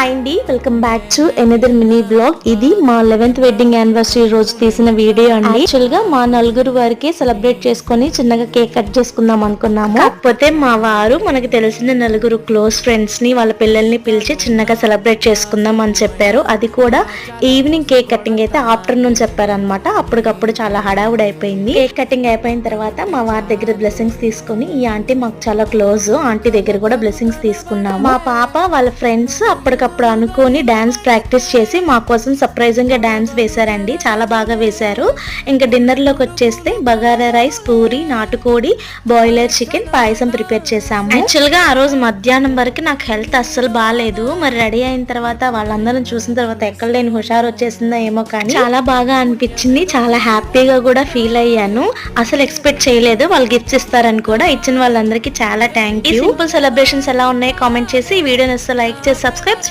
అండి welcome back to another mini blog. ఇది మా 11th వెడ్డింగ్ యానివర్సరీ రోజు తీసిన వీడియో అండి. యాక్చువల్ గా మా నలుగురు వారికి సెలబ్రేట్ చేసుకుని చిన్నగా కేక్ కట్ చేసుకుందాం అనుకున్నాము. కాకపోతే మా వారు మనకి తెలిసిన నలుగురు క్లోజ్ ఫ్రెండ్స్ ని వాళ్ళ పిల్లల్ని పిలిచి చిన్నగా సెలబ్రేట్ చేసుకుందాం అని చెప్పారు. అది కూడా ఈవినింగ్ కేక్ కటింగ్ అయితే ఆఫ్టర్నూన్ చెప్పారనమాట. అప్పటికప్పుడు చాలా హడావుడి అయిపోయింది. కేక్ కటింగ్ అయిపోయిన తర్వాత మా వారి దగ్గర బ్లెస్సింగ్స్ తీసుకుని, ఈ ఆంటీ మాకు చాలా క్లోజ్, ఆంటీ దగ్గర కూడా బ్లెస్సింగ్స్ తీసుకున్నాము. మా పాప వాళ్ళ ఫ్రెండ్స్ అప్పటికప్పుడు అనుకొని డాన్స్ ప్రాక్టీస్ చేసి మా కోసం సర్ప్రైజింగ్ గా డాన్స్ వేశారండి. చాలా బాగా వేశారు. ఇంకా డిన్నర్ లోకి వచ్చేస్తే బగారా రైస్, పూరి, నాటుకోడి, బాయిలర్ చికెన్, పాయసం ప్రిపేర్ చేసాము. యాక్చువల్ గా ఆ రోజు మధ్యాహ్నం వరకు నాకు హెల్త్ అస్సలు బాగాలేదు. మరి రెడీ అయిన తర్వాత వాళ్ళందరం చూసిన తర్వాత ఎక్కడ లేని హుషారు వచ్చేసిందో ఏమో కానీ చాలా బాగా అనిపించింది. చాలా హ్యాపీగా కూడా ఫీల్ అయ్యాను. అసలు ఎక్స్పెక్ట్ చేయలేదు వాళ్ళు గిఫ్ట్స్ ఇస్తారని కూడా. ఇచ్చిన వాళ్ళందరికీ చాలా థ్యాంక్ యూ. సింపుల్ సెలబ్రేషన్స్ ఎలా ఉన్నాయో కామెంట్ చేసి ఈ వీడియోని అసలు లైక్ చేసి సబ్స్క్రైబ్